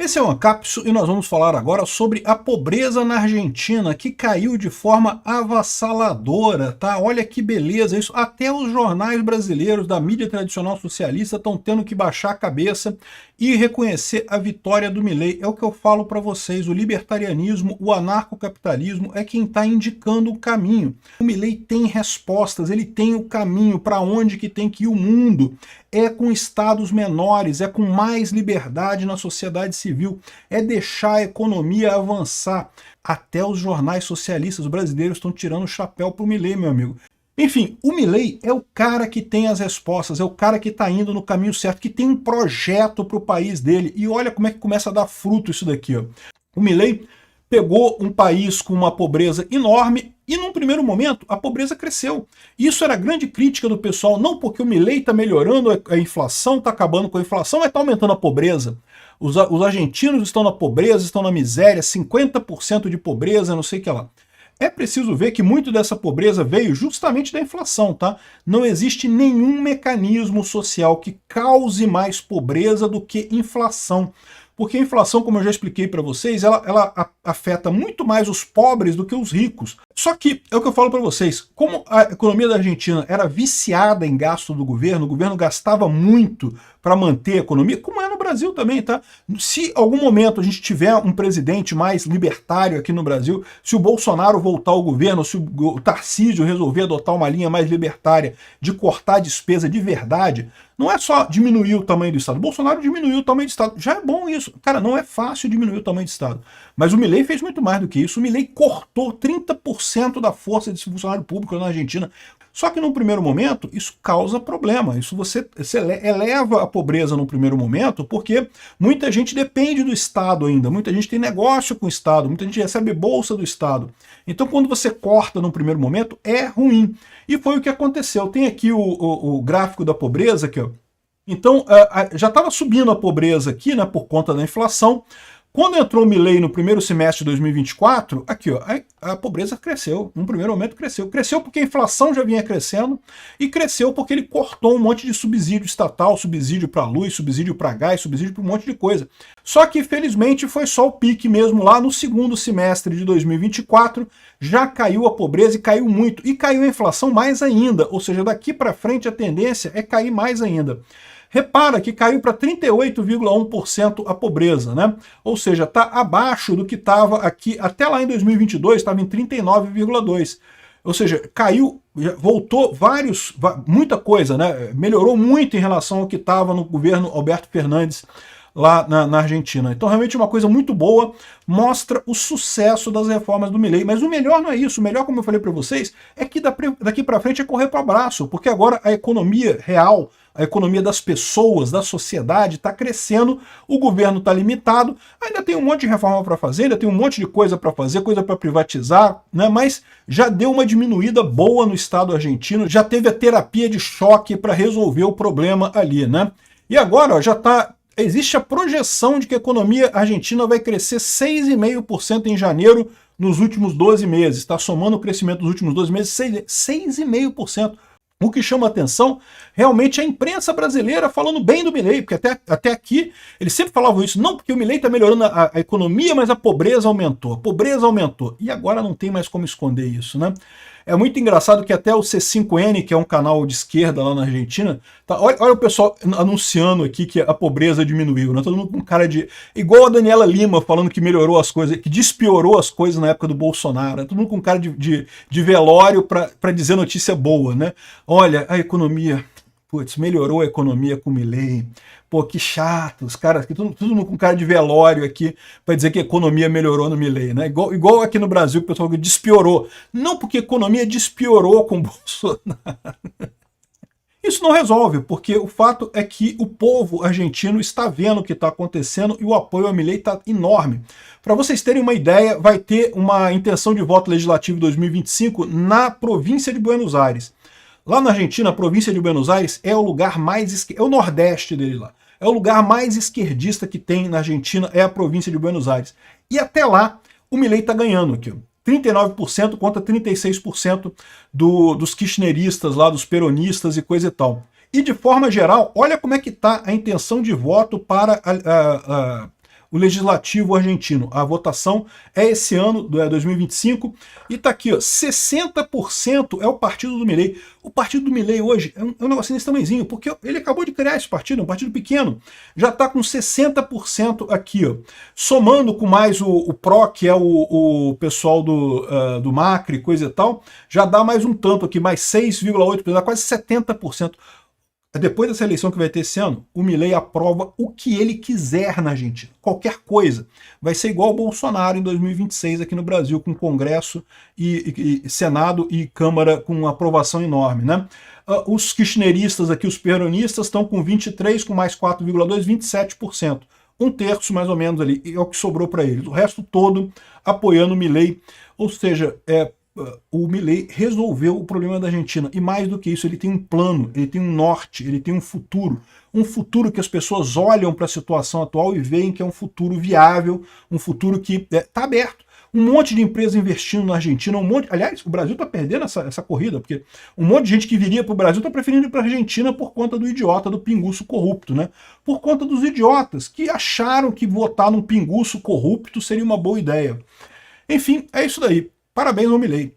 Esse é o Ancapsu e nós vamos falar agora sobre a pobreza na Argentina, que caiu de forma avassaladora, tá? Olha que beleza isso. Até os jornais brasileiros da mídia tradicional socialista estão tendo que baixar a cabeça e reconhecer a vitória do Milei. É o que eu falo para vocês, o libertarianismo, o anarcocapitalismo é quem está indicando o caminho. O Milei tem respostas, ele tem o caminho para onde que tem que ir o mundo. É com estados menores, é com mais liberdade na sociedade civil, é deixar a economia avançar. Até os jornais socialistas brasileiros estão tirando o chapéu para o Milei, meu amigo. Enfim, o Milei é o cara que tem as respostas, é o cara que está indo no caminho certo, que tem um projeto para o país dele. E olha como é que começa a dar fruto isso daqui, ó. O Milei pegou um país com uma pobreza enorme e, num primeiro momento, a pobreza cresceu. Isso era a grande crítica do pessoal, não porque o Milei está melhorando a inflação, está acabando com a inflação, mas está aumentando a pobreza. Os argentinos estão na pobreza, estão na miséria, 50% de pobreza, não sei o que lá. É preciso ver que muito dessa pobreza veio justamente da inflação, tá? Não existe nenhum mecanismo social que cause mais pobreza do que inflação. Porque a inflação, como eu já expliquei para vocês, ela afeta muito mais os pobres do que os ricos. Só que, é o que eu falo para vocês, como a economia da Argentina era viciada em gasto do governo, o governo gastava muito para manter a economia, como é no Brasil também, tá? Se algum momento a gente tiver um presidente mais libertário aqui no Brasil, se o Bolsonaro voltar ao governo, se o Tarcísio resolver adotar uma linha mais libertária de cortar a despesa de verdade, não é só diminuir o tamanho do Estado. O Bolsonaro diminuiu o tamanho do Estado. Já é bom isso. Cara, não é fácil diminuir o tamanho do Estado. Mas o Milei fez muito mais do que isso. O Milei cortou 30% da força de funcionário público na Argentina. Só que num primeiro momento, isso causa problema. Isso você eleva a pobreza num primeiro momento, porque muita gente depende do Estado ainda. Muita gente tem negócio com o Estado. Muita gente recebe bolsa do Estado. Então, quando você corta num primeiro momento, é ruim. E foi o que aconteceu. Tem aqui o gráfico da pobreza aqui, ó. Então, já estava subindo a pobreza aqui, né, por conta da inflação. Quando entrou o Milei no primeiro semestre de 2024, aqui, ó, a pobreza cresceu. Num primeiro momento cresceu. Cresceu porque a inflação já vinha crescendo e cresceu porque ele cortou um monte de subsídio estatal, subsídio para luz, subsídio para gás, subsídio para um monte de coisa. Só que, felizmente, foi só o pique mesmo lá no segundo semestre de 2024, já caiu a pobreza e caiu muito. E caiu a inflação mais ainda, ou seja, daqui para frente a tendência é cair mais ainda. Repara que caiu para 38,1% a pobreza, né? Ou seja, está abaixo do que estava aqui, até lá em 2022, estava em 39,2%. Ou seja, caiu, voltou muita coisa, né? Melhorou muito em relação ao que estava no governo Alberto Fernandes lá na Argentina. Então, realmente uma coisa muito boa, mostra o sucesso das reformas do Milei. Mas o melhor não é isso, o melhor, como eu falei para vocês, é que daqui para frente é correr para o abraço, porque agora a economia real, a economia das pessoas, da sociedade, está crescendo, o governo está limitado, ainda tem um monte de reforma para fazer, ainda tem um monte de coisa para fazer, coisa para privatizar, né? Mas já deu uma diminuída boa no Estado argentino, já teve a terapia de choque para resolver o problema ali, né? E agora, ó, existe a projeção de que a economia argentina vai crescer 6,5% em janeiro nos últimos 12 meses. Está somando o crescimento dos últimos 12 meses, 6,5%. O que chama atenção realmente é a imprensa brasileira falando bem do Milei, porque até aqui eles sempre falavam isso, não porque o Milei está melhorando a economia, mas a pobreza aumentou, E agora não tem mais como esconder isso, né? É muito engraçado que até o C5N, que é um canal de esquerda lá na Argentina, tá, olha o pessoal anunciando aqui que a pobreza diminuiu, né? Todo mundo com cara de... Igual a Daniela Lima falando que melhorou as coisas, que despiorou as coisas na época do Bolsonaro, né? Todo mundo com cara de velório para dizer notícia boa, né? Olha, a economia... Putz, melhorou a economia com o Milei. Pô, que chato, os caras, todo mundo com cara de velório aqui para dizer que a economia melhorou no Milei, né? Igual aqui no Brasil, que o pessoal despiorou. Não porque a economia despiorou com o Bolsonaro. Isso não resolve, porque o fato é que o povo argentino está vendo o que está acontecendo e o apoio ao Milei está enorme. Para vocês terem uma ideia, vai ter uma intenção de voto legislativo em 2025 na província de Buenos Aires. Lá na Argentina, a província de Buenos Aires é o lugar mais... é o nordeste dele lá. É o lugar mais esquerdista que tem na Argentina, é a província de Buenos Aires. E até lá, o Milei está ganhando aqui. 39% contra 36% dos kirchneristas lá, dos peronistas e coisa e tal. E de forma geral, olha como é que está a intenção de voto para o legislativo argentino. A votação é esse ano, 2025, e tá aqui, ó, 60% é o partido do Milei. O partido do Milei hoje é um negocinho desse tamanhozinho, porque ele acabou de criar esse partido, é um partido pequeno, já tá com 60% aqui, ó. Somando com mais o PRO, que é o pessoal do Macri, coisa e tal, já dá mais um tanto aqui, mais 6,8%, dá quase 70%. Depois dessa eleição que vai ter esse ano, o Milei aprova o que ele quiser na Argentina. Qualquer coisa. Vai ser igual o Bolsonaro em 2026 aqui no Brasil, com Congresso e Senado e Câmara com uma aprovação enorme, né? Os kirchneristas aqui, os peronistas, estão com 23%, com mais 4,2%, 27%. Um terço, mais ou menos, ali, é o que sobrou para eles. O resto todo apoiando o Milei. Ou seja, o Milei resolveu o problema da Argentina. E mais do que isso, ele tem um plano, ele tem um norte, ele tem um futuro. Um futuro que as pessoas olham para a situação atual e veem que é um futuro viável, um futuro que está aberto. Um monte de empresas investindo na Argentina, aliás, o Brasil está perdendo essa corrida, porque um monte de gente que viria para o Brasil está preferindo ir para a Argentina por conta do idiota do pinguço corrupto, né? Por conta dos idiotas que acharam que votar num pinguço corrupto seria uma boa ideia. Enfim, é isso daí. Parabéns ao Milei.